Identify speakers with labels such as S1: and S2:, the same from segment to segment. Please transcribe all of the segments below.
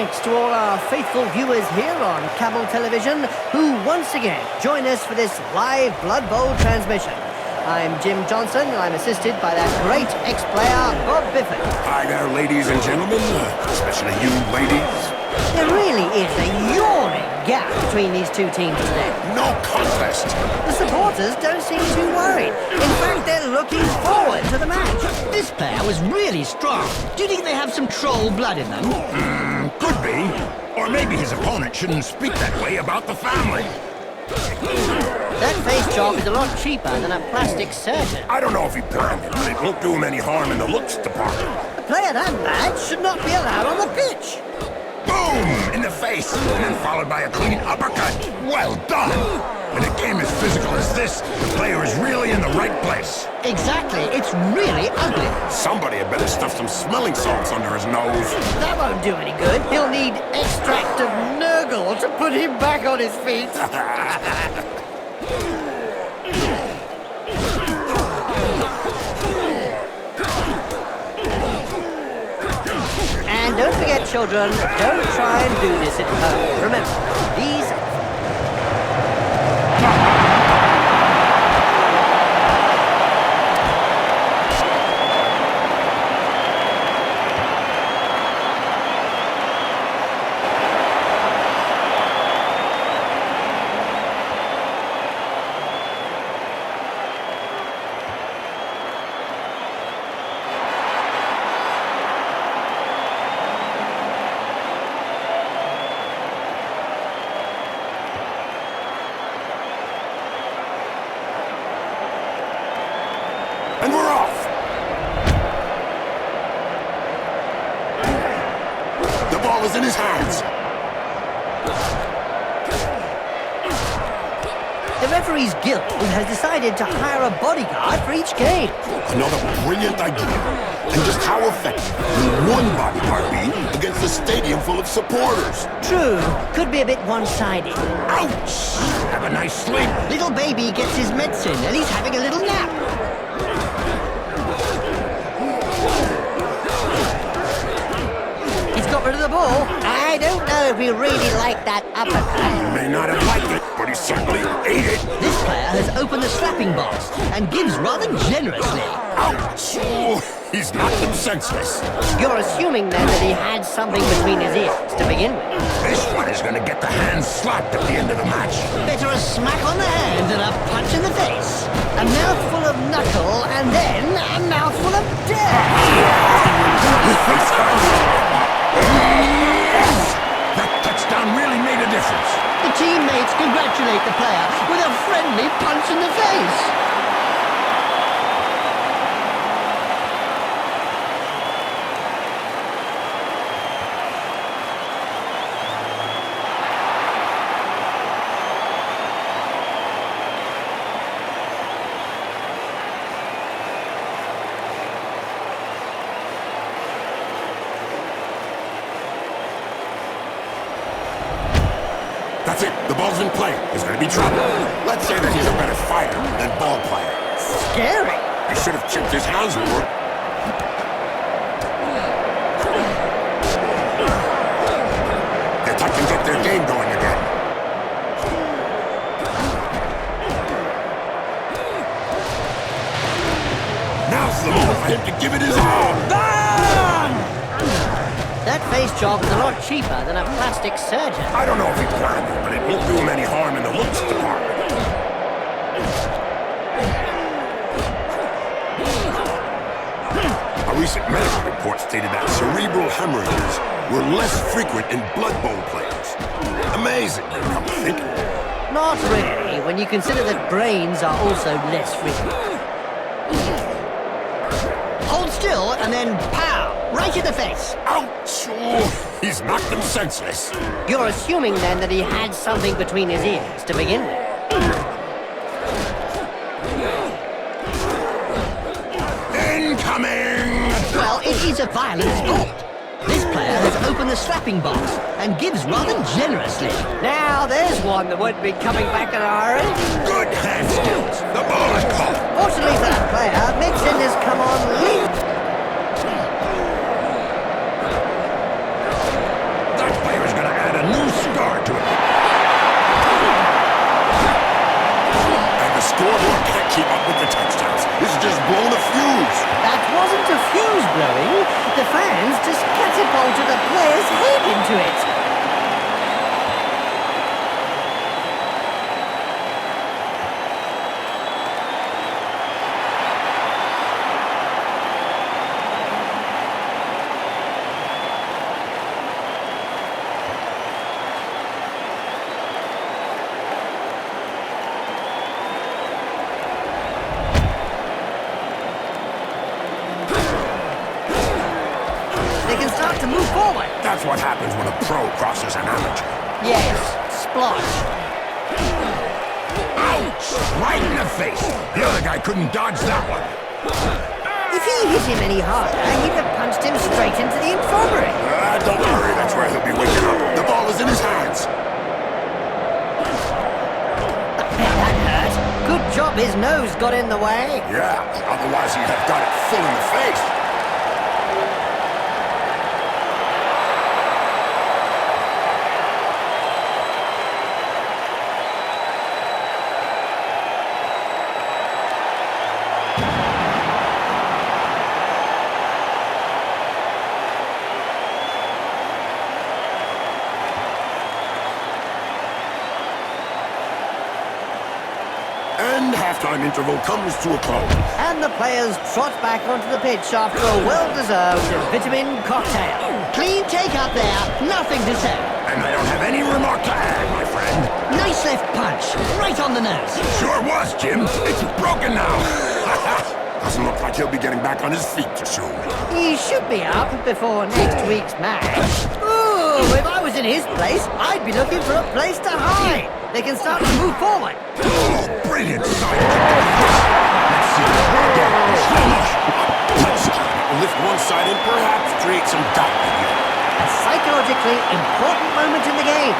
S1: thanks to all our faithful viewers here on cable television who once again join us for this live Blood Bowl transmission. I'm Jim Johnson, and I'm assisted by that great ex-player, Bob Bifford.
S2: Hi there, ladies and gentlemen, especially you ladies.
S1: There really is a yawning gap between these two teams today.
S2: No contest.
S1: The supporters don't seem too worried. In fact, they're looking forward to the match.
S3: This player was really strong. Do you think they have some troll blood in them?
S2: Could be. Or maybe his opponent shouldn't speak that way about the family.
S1: That face job is a lot cheaper than a plastic surgeon.
S2: I don't know if he planned it, but it won't do him any harm in the looks department.
S1: A player that bad should not be allowed on the pitch.
S2: Boom! In the face, and then followed by a clean uppercut. Well done! In a game as physical as this, the player is really in the right place.
S3: Exactly. It's really ugly.
S2: Somebody had better stuff some smelling salts under his nose.
S1: That won't do any good. He'll need extract of Nurgle to put him back on his feet. And don't forget, children, don't try and do this at home. Remember, these...
S2: And we're off! The ball is in his hands.
S1: The referee's guild has decided to hire a bodyguard for each game.
S2: Another brilliant idea. And just how effective will one bodyguard be against a stadium full of supporters?
S1: True, could be a bit one-sided.
S2: Ouch! Have a nice sleep.
S3: Little baby gets his medicine and he's having a little nap.
S1: He's got rid of the ball. I don't know if we really like that uppercut.
S2: He may not have liked it, but he certainly ate it.
S3: This player has opened the slapping box and gives rather generously.
S2: Ouch! Oh, he's knocked him senseless.
S1: You're assuming then that he had something between his ears to begin with.
S2: This one is going to get the hand slapped at the end of the match.
S3: Better a smack on the hand than a punch in the face.
S1: A mouthful of knuckle and then a mouthful of death.
S2: That touchdown really made a difference.
S3: The teammates congratulate the player with a friendly punch in the face.
S2: That's it. The ball's in play. There's going to be trouble. Let's say that he's a better fighter than ball player.
S1: Scary.
S2: He should have chipped his hands more. The Titans get their game going again. Now's the moment for him to give it his all.
S1: That face job is a lot cheaper than a plastic surgeon.
S2: I don't know if he planned it, but it won't do him any harm in the looks department. A recent medical report stated that cerebral hemorrhages were less frequent in Blood Bowl players. Amazing, come to think of it.
S1: Not really, when you consider that brains are also less frequent.
S3: Hold still and then pow! Right in the face.
S2: Ouch! Oh, he's knocked him senseless.
S1: You're assuming then that he had something between his ears to begin with.
S2: Incoming!
S3: Well, it is a violent sport. This player has opened the slapping box and gives rather generously.
S1: Now, there's one that won't be coming back in a hurry.
S2: Good hand skills. The ball is caught.
S1: Fortunately for that player, Mixon has come on leap.
S2: That regard to it. And the scoreboard can't keep up with the touchdowns. This is just blown a fuse.
S1: That wasn't a fuse blowing. The fans just catapulted a player's head into it. They can start to move forward.
S2: That's what happens when a pro crosses an amateur.
S1: Yes, splotch.
S2: Ouch! Right in the face. The other guy couldn't dodge that one.
S1: If he hit him any harder, he'd have punched him straight into the infirmary.
S2: Don't worry, that's where he'll be waking up. The ball is in his hands.
S1: That hurt. Good job his nose got in the way.
S2: Yeah, otherwise he'd have got it full in the face. And halftime interval comes to a close.
S1: And the players trot back onto the pitch after a well-deserved vitamin cocktail. Clean take up there, nothing to say.
S2: And I don't have any remark to add, my friend.
S1: Nice left punch, right on the nose.
S2: Sure was, Jim. It's broken now. Doesn't look like he'll be getting back on his feet too soon.
S1: He should be up before next week's match. Ooh, if I was in his place, I'd be looking for a place to hide. They can start to move forward.
S2: Oh, brilliant sight. Let's see. Again, slow motion. Touchdown. Lift one side and perhaps create some doubt.
S1: A psychologically important moment in the game.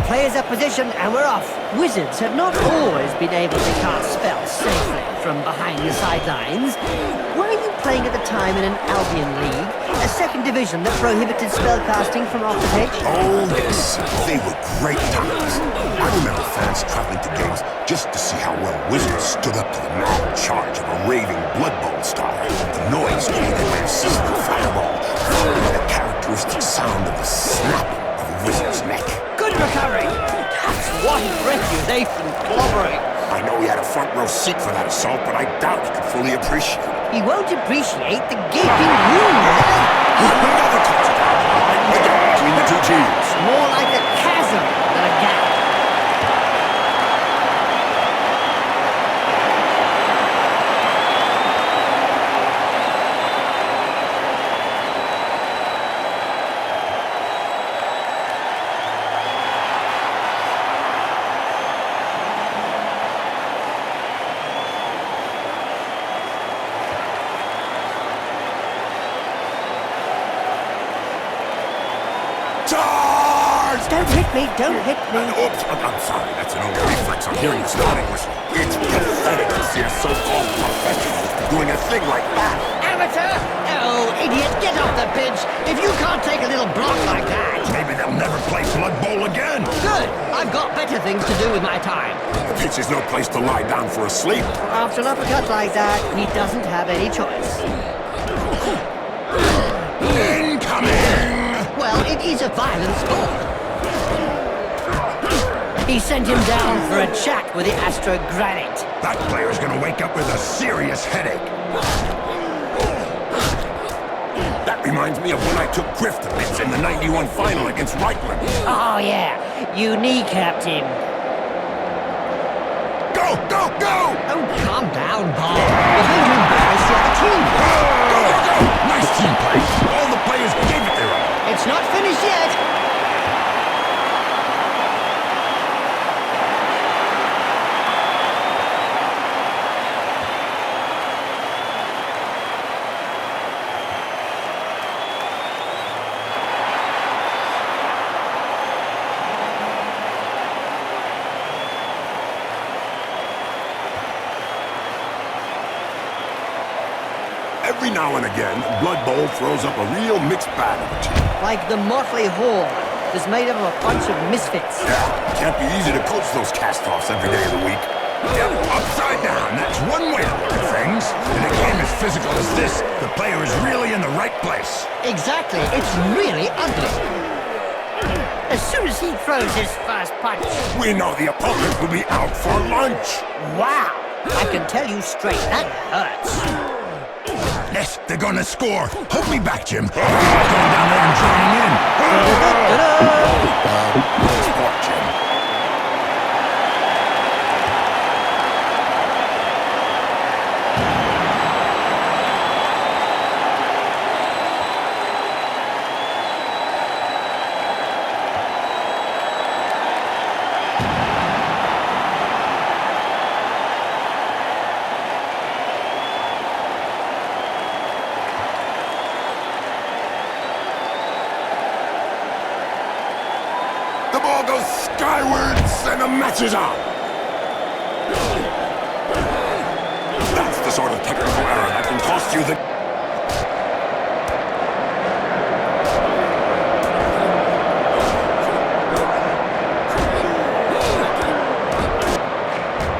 S1: Players are positioned and we're off. Wizards have not always been able to cast spells safely from behind the sidelines. Were you playing at the time in an Albion league, a second division that prohibited spellcasting from off the pitch?
S2: Oh, yes. They were great times. I remember fans traveling to games just to see how well Wizards stood up to the mad charge of a raving Blood Bowl star. The noise created by a sizzling fireball, followed by the characteristic sound of the snapping of a Wizard's neck.
S1: Good recovery. That's one reputation clobbering.
S2: I know he had a front row seat for that assault, but I doubt he could fully appreciate it.
S1: He won't appreciate the gaping wound there.
S2: Another touchdown. The gap between the two teams.
S1: More like a chasm than a gap. Don't hit me, don't hit me.
S2: Oops, I'm sorry. That's an old reflex. I'm hearing the starting whistle. It's pathetic to see a so-called professional doing a thing like that.
S1: Amateur! Oh, idiot, get off the pitch. If you can't take a little block like that.
S2: Maybe they'll never play Blood Bowl again.
S1: Good. I've got better things to do with my time.
S2: The pitch is no place to lie down for a sleep.
S1: After an uppercut like that, he doesn't have any choice.
S2: Incoming!
S1: Well, it is a violent sport. He sent him down for a chat with the Astro Granite.
S2: That player's gonna wake up with a serious headache. That reminds me of when I took Griff to bits in the '91 final against Reichland.
S1: Oh, yeah. You kneecapped him.
S2: Go, go, go!
S1: Oh, calm down, Bob. You're going to embarrass the other team.
S2: Go, go, go! Nice team play. All the players gave it their all.
S1: It's not finished yet.
S2: Every now and again, Blood Bowl throws up a real mixed bag of a team.
S1: Like the Motley Horde, that's made up of a bunch of misfits.
S2: Yeah, can't be easy to coach those cast-offs every day of the week.
S4: Yep, upside down, that's one way to look at things. In a game as physical as this, the player is really in the right place.
S3: Exactly, it's really ugly.
S1: As soon as he throws his first punch.
S2: We know the opponent will be out for lunch.
S1: Wow! I can tell you straight, that hurts.
S4: Yes, they're gonna score. Hold me back, Jim. Going down there and joining in.
S2: Nice sport, Jim. The ball goes skywards and the match is on. That's the sort of technical error that can cost you the...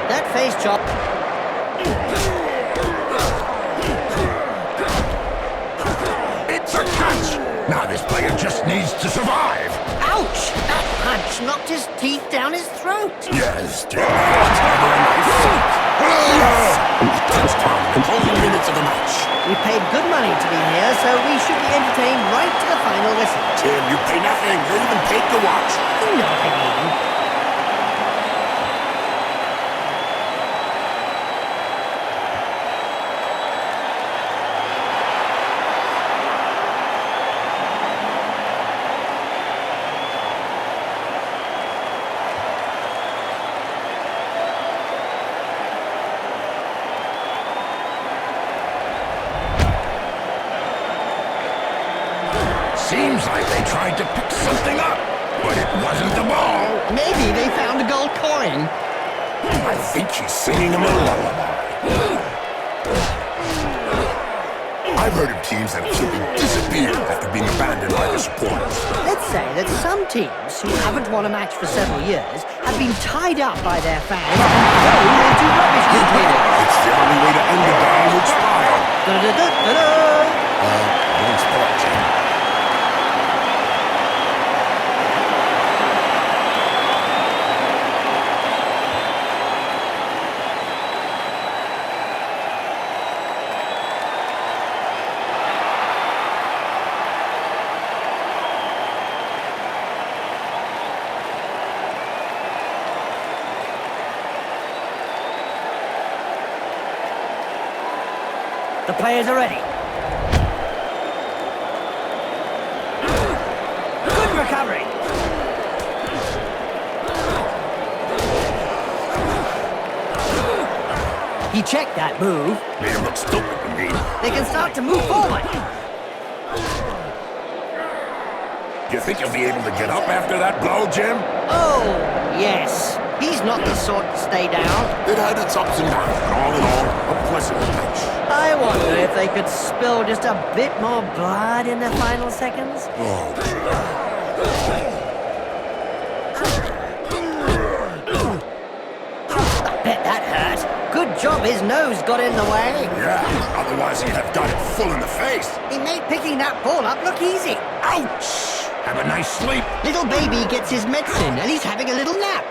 S1: That face chop.
S4: It's a catch. Now this player just needs to survive.
S1: Ouch! That punch knocked his teeth down his throat.
S2: Yes, Jim. It's never a nice sight. Yes! A touchdown in the closing minutes of the match.
S1: We paid good money to be here, so we should be entertained right to the final whistle.
S2: Jim, you pay nothing. You're even paid to watch.
S1: You know what I mean.
S4: Seems like they tried to pick something up, but it wasn't the ball.
S3: Maybe they found a gold coin.
S2: I think he's singing him a lullaby. I've heard of teams that have simply disappeared after being abandoned by their supporters.
S1: Let's say that some teams who haven't won a match for several years have been tied up by their fans and thrown into rubbish containers.
S2: It's the only way to end a downward spiral.
S1: Da-da-da-da-da.
S2: Nice sport, Jim.
S1: The players are ready. Good recovery. He checked that move.
S2: Made him look stupid to me.
S1: They can start to move forward.
S2: You think he'll be able to get up after that blow, Jim?
S1: Oh, yes. He's not the sort to stay down.
S2: It had its ups and downs, but all in all, a pleasant match.
S1: I wonder if they could spill just a bit more blood in the final seconds.
S2: Oh,
S1: I bet that hurt. Good job his nose got in the way.
S2: yeah. Otherwise, he'd have got it full in the face.
S1: He made picking that ball up look easy.
S4: Ouch! Have a nice sleep.
S3: Little baby gets his medicine and he's having a little nap.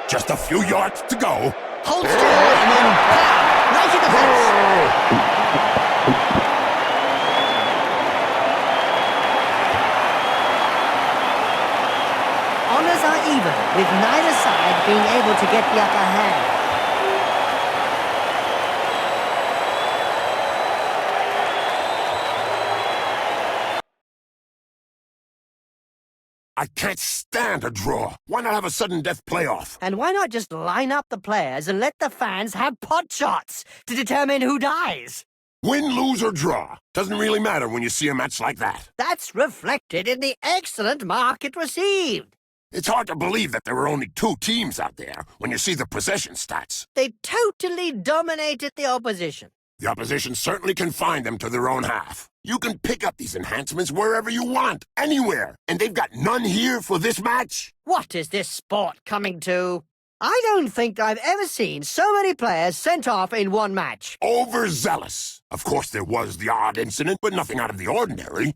S2: Just a few yards to go.
S3: Hold still and then pow, right in the face.
S1: Honours are even, with neither side being able to get the upper hand.
S2: I can't stand a draw. Why not have a sudden death playoff?
S1: And why not just line up the players and let the fans have pot shots to determine who dies?
S2: Win, lose, or draw. Doesn't really matter when you see a match like that.
S1: That's reflected in the excellent mark it received.
S2: It's hard to believe that there were only 2 teams out there when you see the possession stats.
S1: They totally dominated the opposition.
S2: The opposition certainly can find them to their own half. You can pick up these enhancements wherever you want, anywhere. And they've got none here for this match?
S1: What is this sport coming to? I don't think I've ever seen so many players sent off in one match.
S2: Overzealous. Of course, there was the odd incident, but nothing out of the ordinary.